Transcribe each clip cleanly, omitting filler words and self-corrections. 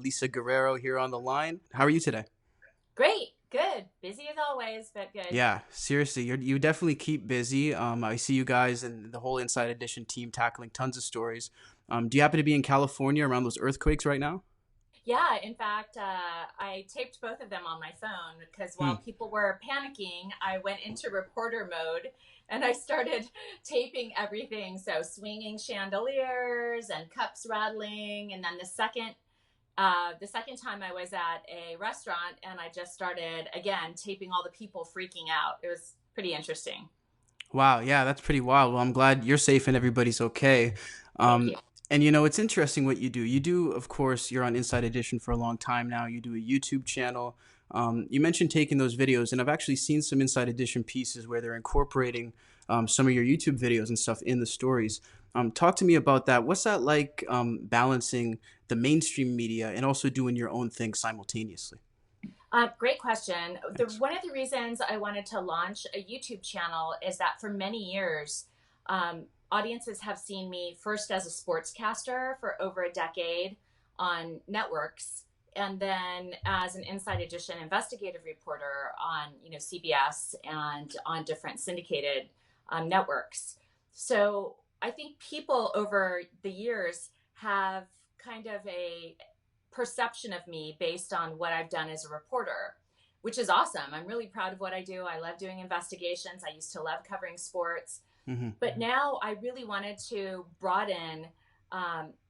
Lisa Guerrero here on the line. How are you today? Great, good. Busy as always, but good. Yeah, seriously, you definitely keep busy. I see you guys and the whole Inside Edition team tackling tons of stories. Do you happen to be in California around those earthquakes right now? Yeah, in fact, I taped both of them on my phone because Hmm. while people were panicking, I went into reporter mode and I started taping everything. So swinging chandeliers and cups rattling, and then the second time I was at a restaurant and I just started again taping all the people freaking out. It was pretty interesting. Wow, yeah, that's pretty wild. Well, I'm glad you're safe and everybody's okay. Thank Um, you. and it's interesting what you do. You do, of course, you're on Inside Edition for a long time now. You do a YouTube channel. You mentioned taking those videos, and I've actually seen some Inside Edition pieces where they're incorporating some of your YouTube videos and stuff in the stories. Talk to me about that. What's that like, balancing the mainstream media and also doing your own thing simultaneously? Great question. Thanks. One of the reasons I wanted to launch a YouTube channel is that for many years, audiences have seen me first as a sportscaster for over a decade on networks, and then as an Inside Edition investigative reporter on CBS and on different syndicated networks. So I think people over the years have kind of a perception of me based on what I've done as a reporter, which is awesome. I'm really proud of what I do. I love doing investigations. I used to love covering sports, Hmm. but now I really wanted to broaden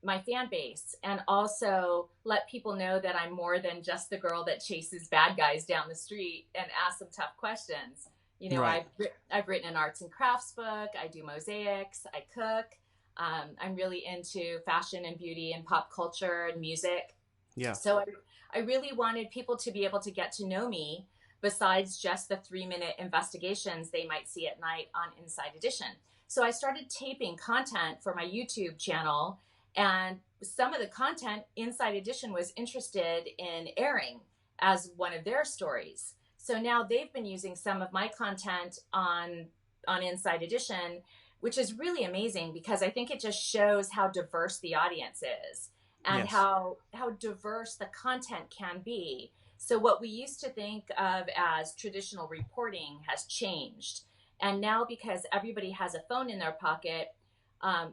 my fan base and also let people know that I'm more than just the girl that chases bad guys down the street and asks them tough questions. Right. I've written an arts and crafts book. I do mosaics. I cook. I'm really into fashion and beauty and pop culture and music. Yeah. So I really wanted people to be able to get to know me besides just the 3 minute investigations they might see at night on Inside Edition. So I started taping content for my YouTube channel, and some of the content Inside Edition was interested in airing as one of their stories. So now they've been using some of my content on Inside Edition, which is really amazing because I think it just shows how diverse the audience is and Yes. how diverse the content can be. So what we used to think of as traditional reporting has changed, and now because everybody has a phone in their pocket,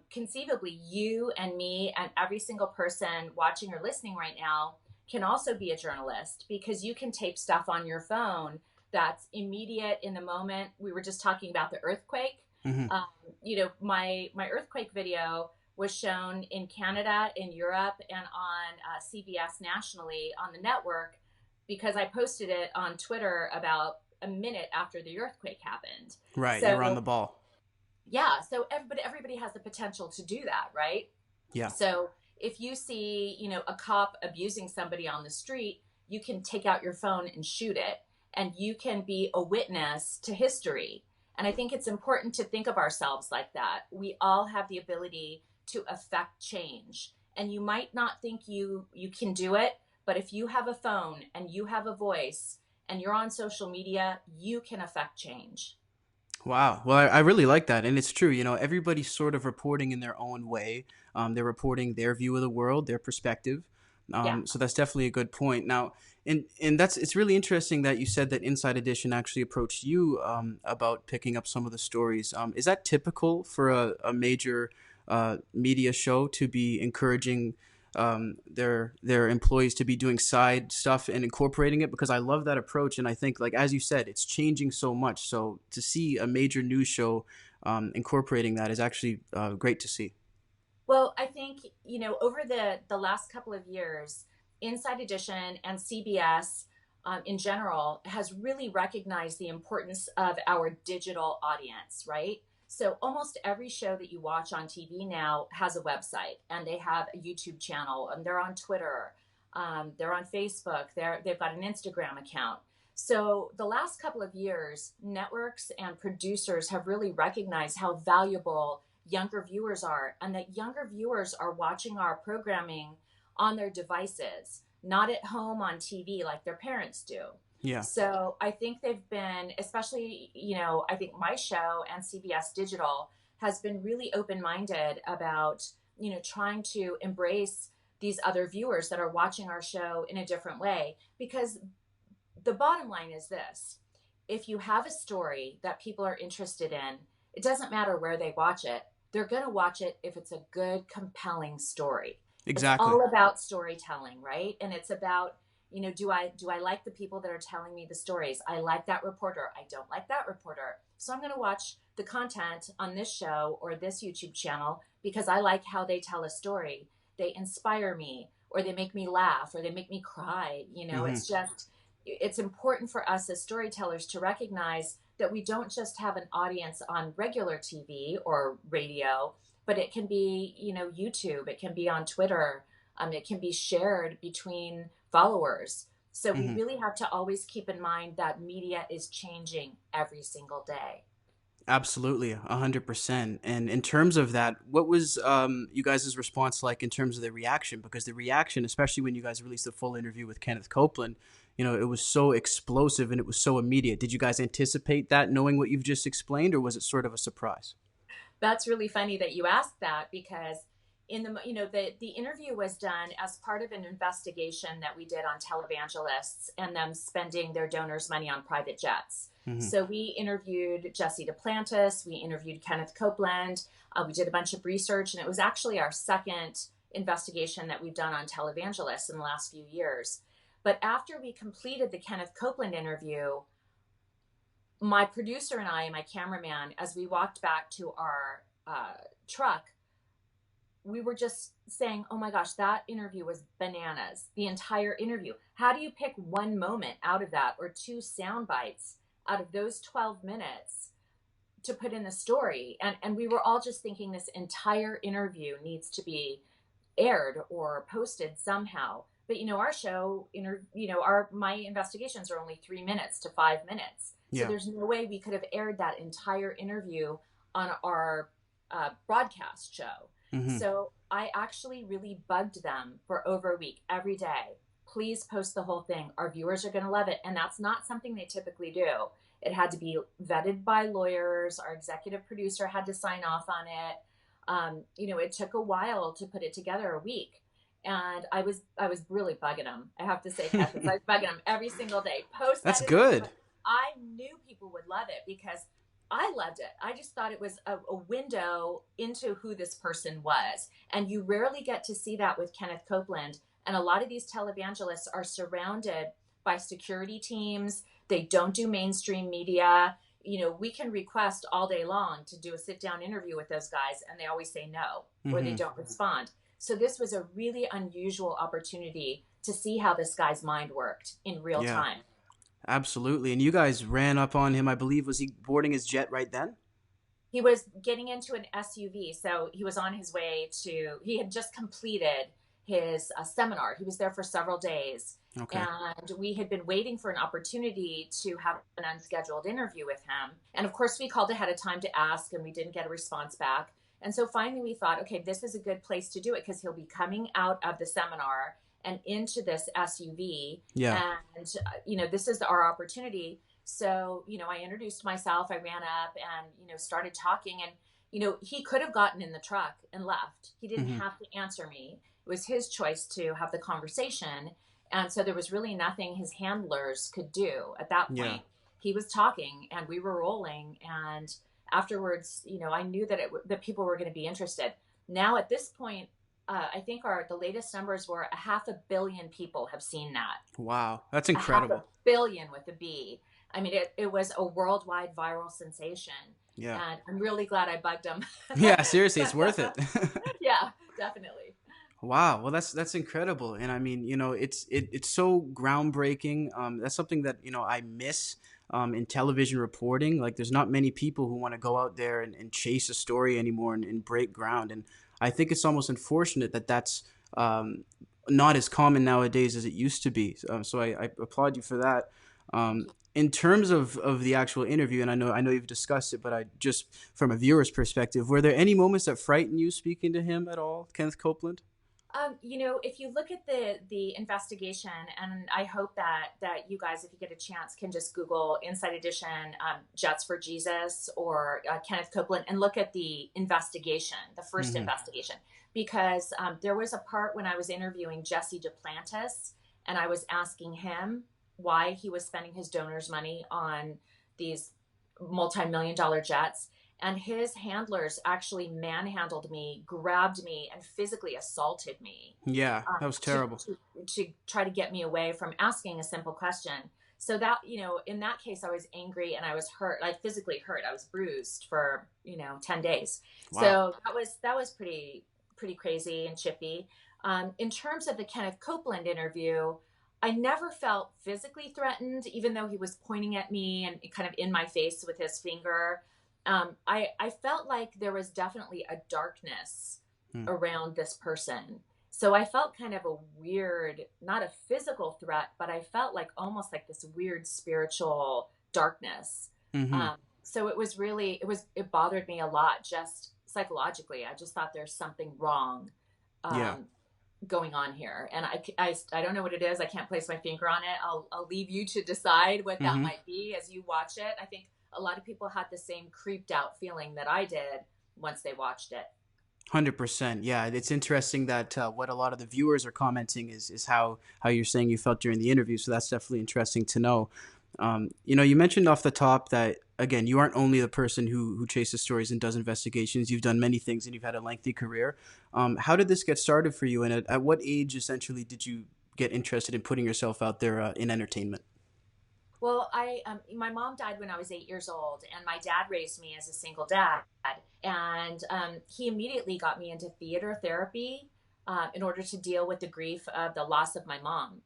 conceivably you and me and every single person watching or listening right now can also be a journalist because you can tape stuff on your phone that's immediate in the moment. We were just talking about the earthquake. Hmm. Um, my earthquake video was shown in Canada, in Europe, and on CBS nationally on the network because I posted it on Twitter about a minute after the earthquake happened. Right. You're on the So ball. yeah, so everybody has the potential to do that, right? Yeah. So if you see, a cop abusing somebody on the street, you can take out your phone and shoot it, and you can be a witness to history. And I think it's important to think of ourselves like that. We all have the ability to affect change. And you might not think you can do it, but if you have a phone and you have a voice and you're on social media, you can affect change. Wow. Well, I really like that. And it's true. Everybody's sort of reporting in their own way. They're reporting their view of the world, their perspective. Yeah. So that's definitely a good point. Now, and it's really interesting that you said that Inside Edition actually approached you about picking up some of the stories. Is that typical for a major media show to be encouraging their employees to be doing side stuff and incorporating it? Because I love that approach, and I think, like as you said, it's changing so much. So to see a major news show incorporating that is actually great to see. Well, I think, over the last couple of years, Inside Edition and CBS in general has really recognized the importance of our digital audience, right? So almost every show that you watch on TV now has a website and they have a YouTube channel and they're on Twitter, they're on Facebook, they've got an Instagram account. So the last couple of years, networks and producers have really recognized how valuable younger viewers are, and that younger viewers are watching our programming on their devices, not at home on TV like their parents do. Yeah. So I think they've been, especially, I think my show and CBS Digital has been really open minded about, trying to embrace these other viewers that are watching our show in a different way. Because the bottom line is this: if you have a story that people are interested in, it doesn't matter where they watch it. They're going to watch it if it's a good, compelling story. It's Exactly. all about storytelling, right? And it's about, do I like the people that are telling me the stories? I like that reporter. I don't like that reporter. So I'm going to watch the content on this show or this YouTube channel because I like how they tell a story. They inspire me, or they make me laugh, or they make me cry. Hmm. It's important for us as storytellers to recognize that we don't just have an audience on regular TV or radio, but it can be, YouTube, it can be on Twitter, it can be shared between followers. So we Hmm. really have to always keep in mind that media is changing every single day. Absolutely, 100%. And in terms of that, what was you guys' response like in terms of the reaction? Because the reaction, especially when you guys released the full interview with Kenneth Copeland, it was so explosive and it was so immediate. Did you guys anticipate that, knowing what you've just explained, or was it sort of a surprise? That's really funny that you asked that, because the interview was done as part of an investigation that we did on televangelists and them spending their donors' money on private jets. Hmm. So we interviewed Jesse Duplantis, we interviewed Kenneth Copeland, we did a bunch of research, and it was actually our second investigation that we've done on televangelists in the last few years. But after we completed the Kenneth Copeland interview, my producer and I and my cameraman, as we walked back to our truck, we were just saying, oh my gosh, that interview was bananas. The entire interview. How do you pick one moment out of that, or two sound bites out of those 12 minutes to put in the story? And we were all just thinking this entire interview needs to be aired or posted somehow. But our show, my investigations are only 3 minutes to 5 minutes. So Yeah. there's no way we could have aired that entire interview on our broadcast show. Hmm. So I actually really bugged them for over a week every day. Please post the whole thing. Our viewers are going to love it. And that's not something they typically do. It had to be vetted by lawyers. Our executive producer had to sign off on it. It took a while to put it together, a week. And I was really bugging them. I have to say, Cassius, I was bugging them every single day. Post That's that interview. good. I knew people would love it because I loved it. I just thought it was a window into who this person was. And you rarely get to see that with Kenneth Copeland. And a lot of these televangelists are surrounded by security teams. They don't do mainstream media. We can request all day long to do a sit down interview with those guys, and they always say no, or they Hmm. don't respond. So this was a really unusual opportunity to see how this guy's mind worked in real Yeah. time. Absolutely. And you guys ran up on him, I believe. Was he boarding his jet right then? He was getting into an SUV. So he was on his way he had just completed his seminar. He was there for several days. Okay. And we had been waiting for an opportunity to have an unscheduled interview with him. And of course, we called ahead of time to ask, and we didn't get a response back. And so finally, we thought, okay, this is a good place to do it because he'll be coming out of the seminar and into this SUV. Yeah. And, this is our opportunity. So, I introduced myself, I ran up and, started talking, and, he could have gotten in the truck and left. He didn't Hmm. have to answer me. It was his choice to have the conversation. And so there was really nothing his handlers could do at that Yeah. point. He was talking and we were rolling. And afterwards, I knew that people were going to be interested. Now at this point, I think the latest numbers were 500 million people have seen that. Wow. That's 500 incredible. million with a B. I mean, it was a worldwide viral sensation. Yeah. And I'm really glad I bugged him. Yeah, seriously, it's worth it. Yeah, definitely. Wow, well that's incredible. And I mean, it's so groundbreaking. That's something that, I miss in television reporting. Like there's not many people who want to go out there and chase a story anymore and break ground. And I think it's almost unfortunate that that's not as common nowadays as it used to be. So I applaud you for that. In terms of the actual interview, and I know you've discussed it, but I just from a viewer's perspective, were there any moments that frightened you speaking to him at all, Kenneth Copeland? If you look at the investigation, and I hope that you guys, if you get a chance, can just Google Inside Edition, Jets for Jesus, or Kenneth Copeland, and look at the investigation, the first Hmm. investigation, because there was a part when I was interviewing Jesse Duplantis, and I was asking him why he was spending his donors' money on these multi-million dollar jets, and his handlers actually manhandled me, grabbed me, and physically assaulted me, Yeah, um, that was to, terrible. to try to get me away from asking a simple question. So that, in that case, I was angry and I was hurt, like physically hurt. I was bruised for 10 days. Wow. So that was pretty crazy and chippy. In terms of the Kenneth Copeland interview, I never felt physically threatened, even though he was pointing at me and kind of in my face with his finger. I felt like there was definitely a darkness Hmm. around this person. So I felt kind of a weird, not a physical threat, but I felt like almost like this weird spiritual darkness. Hmm. Um, so it bothered me a lot just psychologically. I just thought there's something wrong Yeah. um, going on here. And I don't know what it is. I can't place my finger on it. I'll leave you to decide what that Hmm. might be as you watch it. I think a lot of people had the same creeped out feeling that I did once they watched it. 100%. Yeah, it's interesting that what a lot of the viewers are commenting is how you're saying you felt during the interview. So that's definitely interesting to know. You mentioned off the top that again, you aren't only the person who chases stories and does investigations. You've done many things, and you've had a lengthy career. How did this get started for you, and at what age essentially did you get interested in putting yourself out there in entertainment? Well, my mom died when I was 8 years old, and my dad raised me as a single dad. And he immediately got me into theater therapy in order to deal with the grief of the loss of my mom.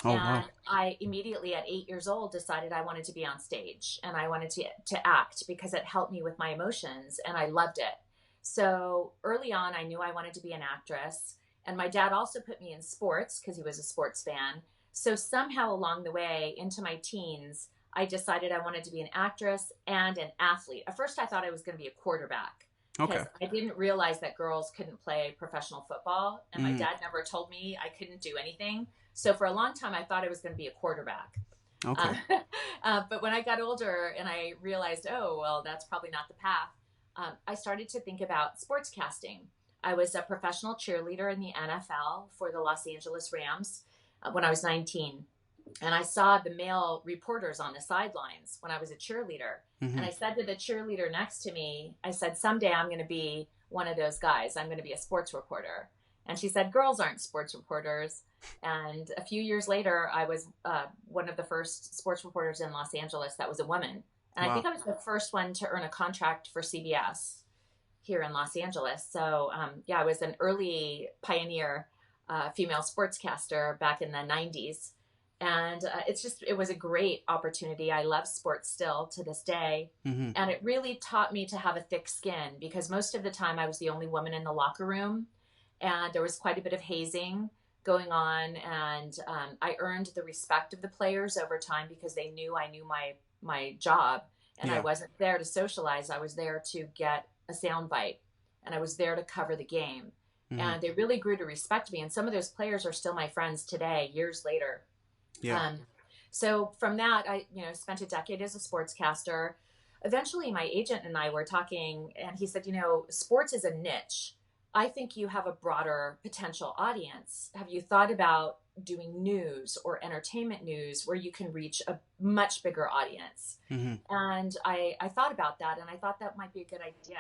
Oh And wow. I immediately, at 8 years old, decided I wanted to be on stage and I wanted to act because it helped me with my emotions and I loved it. So early on, I knew I wanted to be an actress. And my dad also put me in sports because he was a sports fan. So somehow along the way into my teens, I decided I wanted to be an actress and an athlete. At first, I thought I was going to be a quarterback because Okay. I didn't realize that girls couldn't play professional football. And my Mm, dad never told me I couldn't do anything. So for a long time, I thought I was going to be a quarterback. Uh, okay. but when I got older and I realized, oh, well, that's probably not the path, I started to think about sportscasting. I was a professional cheerleader in the NFL for the Los Angeles Rams when I was 19. And I saw the male reporters on the sidelines when I was a cheerleader. And Hmm. I said to the cheerleader next to me, I said, someday I'm going to be one of those guys. I'm going to be a sports reporter. And she said, girls aren't sports reporters. And a few years later, I was one of the first sports reporters in Los Angeles that was a woman. And I think Wow. I was the first one to earn a contract for CBS here in Los Angeles. So, yeah, I was an early pioneer female sportscaster back in the 90s. And it was a great opportunity. I love sports still to this day. Hmm. And it really taught me to have a thick skin because most of the time I was the only woman in the locker room. And there was quite a bit of hazing going on. And I earned the respect of the players over time because they knew I knew my job. And I Yeah. wasn't there to socialize, I was there to get a sound bite and I was there to cover the game. Hmm. And they really grew to respect me. And some of those players are still my friends today, years later. Yeah. Um, so from that, I spent a decade as a sportscaster. Eventually, my agent and I were talking, and he said, sports is a niche. I think you have a broader potential audience. Have you thought about doing news or entertainment news where you can reach a much bigger audience? Hmm. And I thought about that, and I thought that might be a good idea.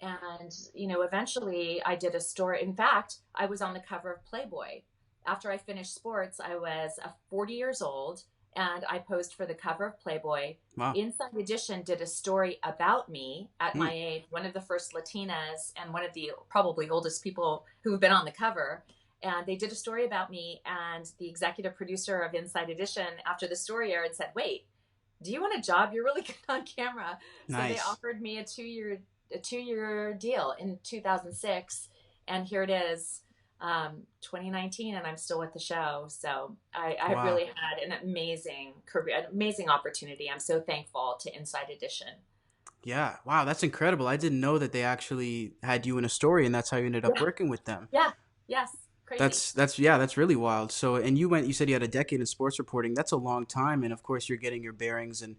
And, eventually I did a story. In fact, I was on the cover of Playboy. After I finished sports, I was 40 years old and I posed for the cover of Playboy. Wow. Inside Edition did a story about me at Mm. my age, one of the first Latinas and one of the probably oldest people who have been on the cover. And they did a story about me, and the executive producer of Inside Edition, after the story aired, said, "Wait, do you want a job? You're really good on camera." So they Nice. offered me a 2-year deal in 2006, and here it is, 2019, and I'm still with the show. So I Wow. really had an amazing career, an amazing opportunity. I'm so thankful to Inside Edition. Yeah. Wow. That's incredible. I didn't know that they actually had you in a story, and that's how you ended up Yeah, working with them. yeah, yes. Crazy. Yeah, that's really wild. So, and you said you had a decade in sports reporting. That's a long time, and of course you're getting your bearings and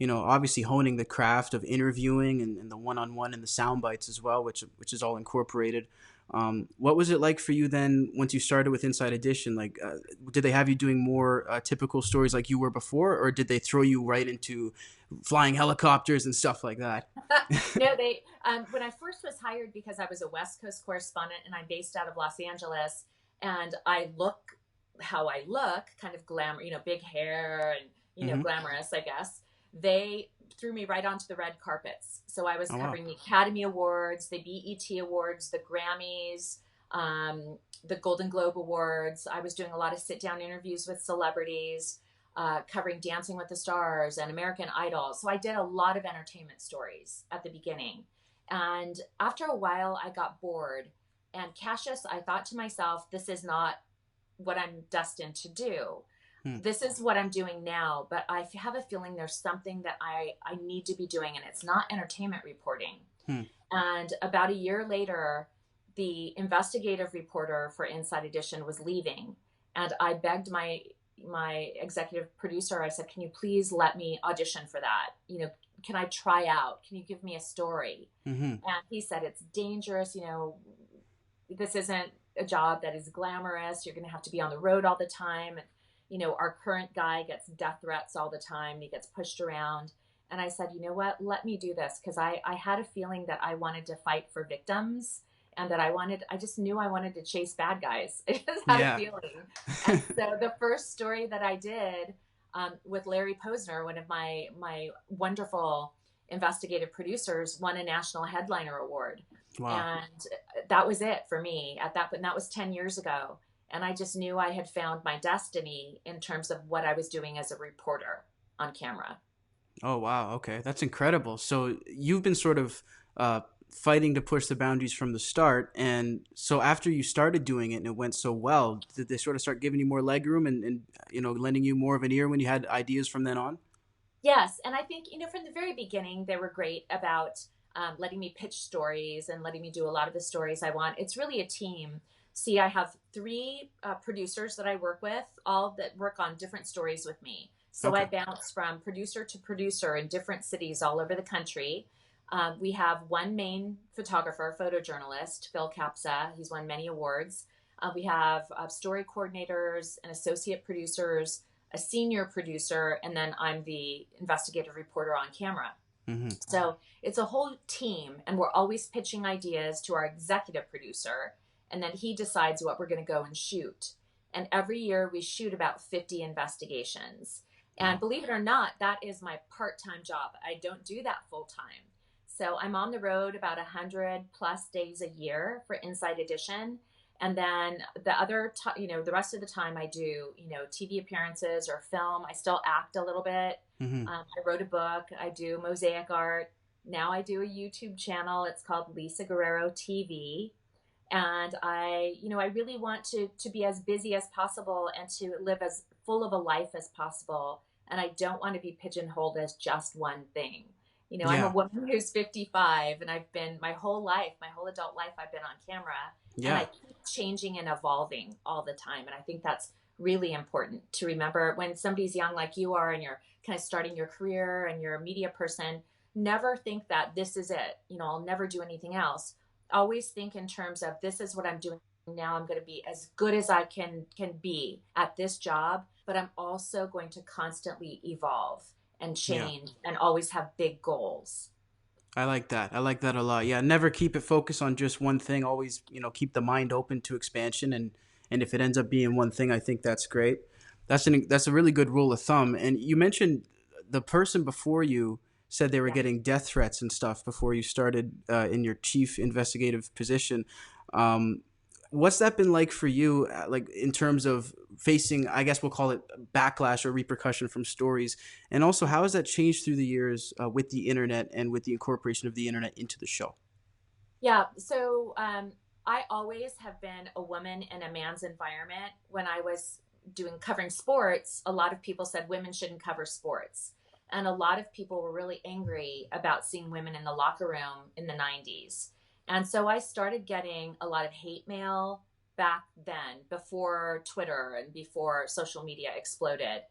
obviously honing the craft of interviewing and the one-on-one and the sound bites as well, which is all incorporated. What was it like for you then once you started with Inside Edition? Like, did they have you doing more typical stories like you were before, or did they throw you right into flying helicopters and stuff like that? No, they when I first was hired, because I was a West Coast correspondent and I'm based out of Los Angeles, and I look how I look, kind of glamour, big hair and Hmm. glamorous, I guess. They threw me right onto the red carpets. So I was Oh wow. covering the Academy Awards, the BET Awards, the Grammys, the Golden Globe Awards. I was doing a lot of sit down interviews with celebrities, covering Dancing with the Stars and American Idol. So I did a lot of entertainment stories at the beginning. And after a while, I got bored. And Cassius, I thought to myself, this is not what I'm destined to do. Hmm. This is what I'm doing now, but I have a feeling there's something that I need to be doing, and it's not entertainment reporting. Hmm. And about a year later, the investigative reporter for Inside Edition was leaving, and I begged my executive producer. I said, "Can you please let me audition for that? Can I try out? Can you give me a story?" Hmm. And he said, "It's dangerous. This isn't a job that is glamorous. You're going to have to be on the road all the time. And, our current guy gets death threats all the time. He gets pushed around." And I said, "You know what? Let me do this." Because I had a feeling that I wanted to fight for victims, and that I just knew I wanted to chase bad guys. I just had a Yeah. feeling. And so the first story that I did, with Larry Posner, one of my wonderful investigative producers, won a national headliner award. Wow. And that was it for me at that point. And that was 10 years ago. And I just knew I had found my destiny in terms of what I was doing as a reporter on camera. Oh wow, okay. That's incredible. So you've been sort of fighting to push the boundaries from the start, and so after you started doing it and it went so well, did they sort of start giving you more leg room and lending you more of an ear when you had ideas from then on? Yes. And I think, from the very beginning, they were great about letting me pitch stories and letting me do a lot of the stories I want. It's really a team. See, I have three producers that I work with, all that work on different stories with me. So I Okay. bounce from producer to producer in different cities all over the country. We have one main photographer, photojournalist, Phil Capsa. He's won many awards. We have story coordinators and associate producers, a senior producer, and then I'm the investigative reporter on camera. Hmm. So it's a whole team, and we're always pitching ideas to our executive producer, and then he decides what we're going to go and shoot. And every year we shoot about 50 investigations. And Wow. believe it or not, that is my part time job. I don't do that full time. So I'm on the road about 100 plus days a year for Inside Edition. And then the rest of the time I do, TV appearances or film. I still act a little bit. Hmm. I wrote a book. I do mosaic art. Now I do a YouTube channel. It's called Lisa Guerrero TV. And I really want to be as busy as possible and to live as full of a life as possible. And I don't want to be pigeonholed as just one thing. I'm a Yeah. woman who's 55, and I've been my whole life, my whole adult life, I've been on camera, and I Yeah. keep changing and evolving all the time. And I think that's really important to remember when somebody's young like you are, and you're kind of starting your career and you're a media person. Never think that this is it. I'll never do anything else. Always think in terms of, this is what I'm doing now. I'm going to be as good as I can be at this job, but I'm also going to constantly evolve and Yeah. change and always have big goals. I like that. I like that a lot. Yeah, never keep it focused on just one thing. Always, keep the mind open to expansion, and if it ends up being one thing, I think that's great. That's a really good rule of thumb. And you mentioned the person before you said they were Yeah. getting death threats and stuff before you started in your chief investigative position. Um, what's that been like for you, like in terms of facing, I guess we'll call it backlash or repercussion from stories, and also how has that changed through the years with the internet and with the incorporation of the internet into the show? Yeah. So I always have been a woman in a man's environment. When I was doing covering sports, a lot of people said women shouldn't cover sports. And a lot of people were really angry about seeing women in the locker room in the 90s. And so I started getting a lot of hate mail, back then, before Twitter and before social media exploded.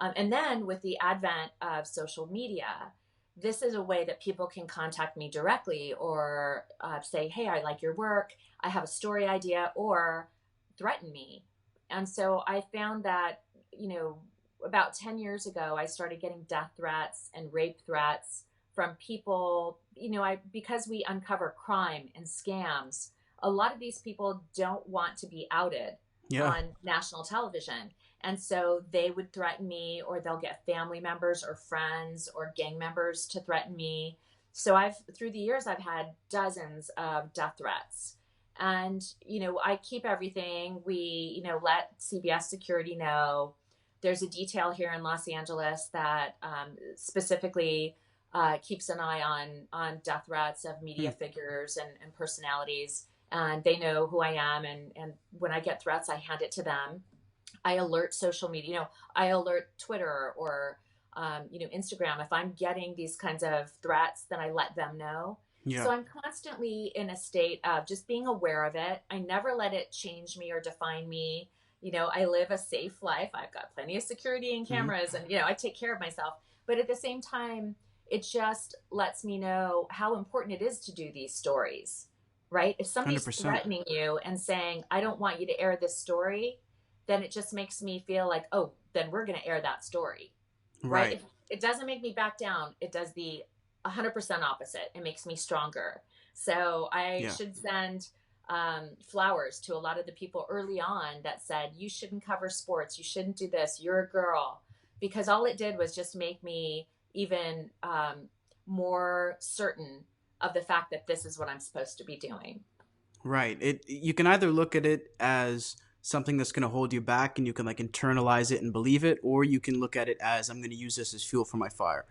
And then with the advent of social media, this is a way that people can contact me directly, or say, hey, I like your work, I have a story idea, or threaten me. And so I found that, about 10 years ago, I started getting death threats and rape threats from people, because we uncover crime and scams. A lot of these people don't want to be outed Yeah. on national television. And so they would threaten me, or they'll get family members or friends or gang members to threaten me. So through the years, I've had dozens of death threats. And, I keep everything. We, let CBS security know. There's a detail here in Los Angeles that specifically keeps an eye on death threats of media figures and personalities. And they know who I am. And when I get threats, I hand it to them. I alert social media, I alert Twitter or, Instagram. If I'm getting these kinds of threats, then I let them know. Yeah. So I'm constantly in a state of just being aware of it. I never let it change me or define me. I live a safe life. I've got plenty of security and Hmm. cameras, and, I take care of myself. But at the same time, it just lets me know how important it is to do these stories, right? If somebody's 100%. threatening you and saying, I don't want you to air this story, then it just makes me feel like, oh, then we're going to air that story, right? Right. It doesn't make me back down. It does the 100% opposite. It makes me stronger. So I Yeah. should send flowers to a lot of the people early on that said, you shouldn't cover sports. You shouldn't do this. You're a girl. Because all it did was just make me even more certain of the fact that this is what I'm supposed to be doing. Right. You can either look at it as something that's going to hold you back and you can like internalize it and believe it, or you can look at it as I'm going to use this as fuel for my fire.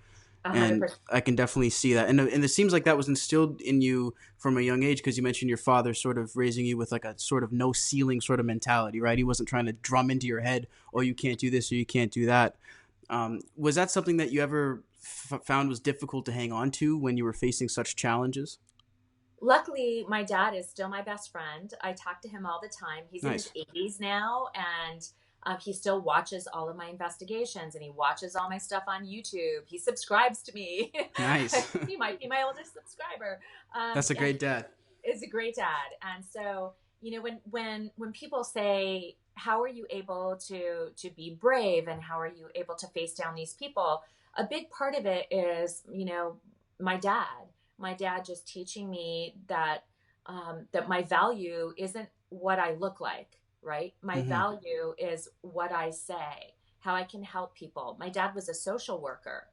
And 100%. I can definitely see that. And it seems like that was instilled in you from a young age, because you mentioned your father sort of raising you with like a sort of no ceiling sort of mentality, right? He wasn't trying to drum into your head, oh, you can't do this or you can't do that. Was that something that you ever found was difficult to hang on to when you were facing such challenges? Luckily, my dad is still my best friend. I talk to him all the time. He's in his Nice. 80s now, and he still watches all of my investigations, and he watches all my stuff on YouTube. He subscribes to me. Nice. He might be my oldest subscriber. That's a And great dad. is a great dad. And so, when people say, how are you able to be brave, and how are you able to face down these people, a big part of it is, my dad. My dad just teaching me that that my value isn't what I look like, right? My Hmm. value is what I say, how I can help people. My dad was a social worker.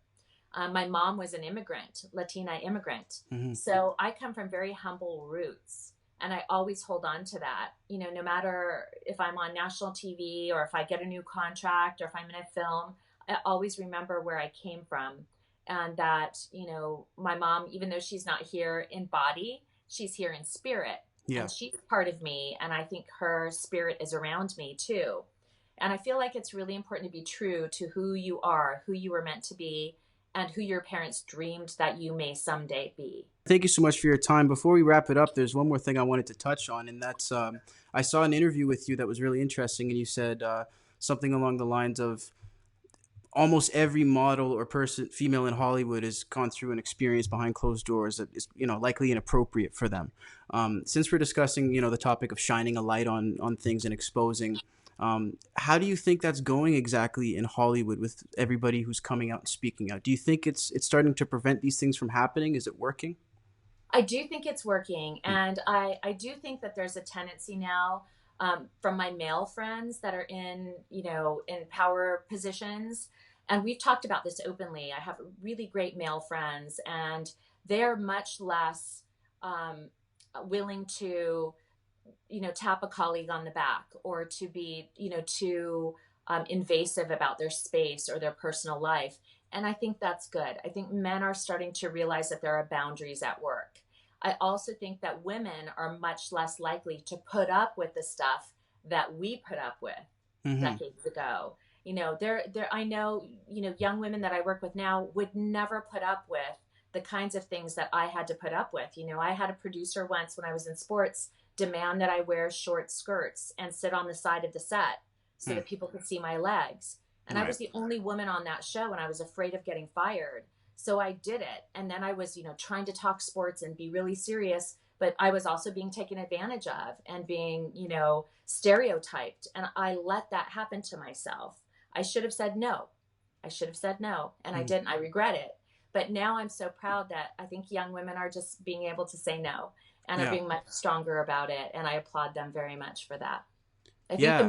My mom was an immigrant, Latina immigrant. Hmm. So I come from very humble roots. And I always hold on to that. No matter if I'm on national TV, or if I get a new contract, or if I'm in a film, I always remember where I came from. And that, my mom, even though she's not here in body, she's here in spirit. Yeah. And she's part of me. And I think her spirit is around me too. And I feel like it's really important to be true to who you are, who you were meant to be, and who your parents dreamed that you may someday be. Thank you so much for your time. Before we wrap it up, there's one more thing I wanted to touch on, and that's I saw an interview with you that was really interesting, and you said something along the lines of almost every model or person, female in Hollywood, has gone through an experience behind closed doors that is, likely inappropriate for them. Since we're discussing, the topic of shining a light on things and exposing, how do you think that's going exactly in Hollywood with everybody who's coming out and speaking out? Do you think it's starting to prevent these things from happening? Is it working? I do think it's working. And I do think that there's a tendency now, from my male friends that are in power positions. And we've talked about this openly. I have really great male friends, and they're much less um, willing to, tap a colleague on the back, or to be, too invasive about their space or their personal life. And I think that's good. I think men are starting to realize that there are boundaries at work. I also think that women are much less likely to put up with the stuff that we put up with Mm-hmm. decades ago. I know, young women that I work with now would never put up with the kinds of things that I had to put up with. I had a producer once when I was in sports demand that I wear short skirts and sit on the side of the set so Hmm. that people could see my legs. And I Right. was the only woman on that show, and I was afraid of getting fired. So I did it. And then I was, trying to talk sports and be really serious, but I was also being taken advantage of and being, stereotyped. And I let that happen to myself. I should have said no. I should have said no, and I Hmm. didn't. I regret it. But now I'm so proud that I think young women are just being able to say no and are Yeah. being much stronger about it. And I applaud them very much for that. I think Yeah.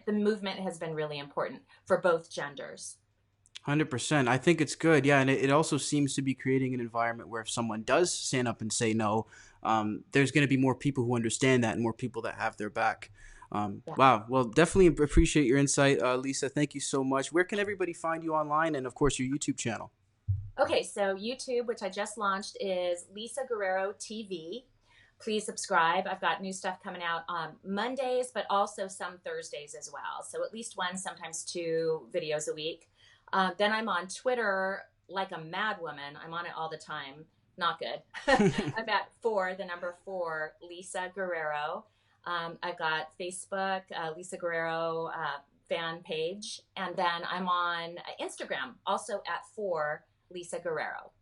the movement has been really important for both genders. 100%. I think it's good. Yeah, and it also seems to be creating an environment where if someone does stand up and say no, there's going to be more people who understand that and more people that have their back. Yeah. Wow. Well, definitely appreciate your insight, Lisa. Thank you so much. Where can everybody find you online, and of course your YouTube channel? Okay, so YouTube, which I just launched, is Lisa Guerrero TV. Please subscribe. I've got new stuff coming out on Mondays, but also some Thursdays as well. So at least one, sometimes two videos a week. Then I'm on Twitter like a mad woman. I'm on it all the time. Not good. I'm at the number four, Lisa Guerrero. I've got Facebook, Lisa Guerrero fan page. And then I'm on Instagram, also at four, Lisa Guerrero.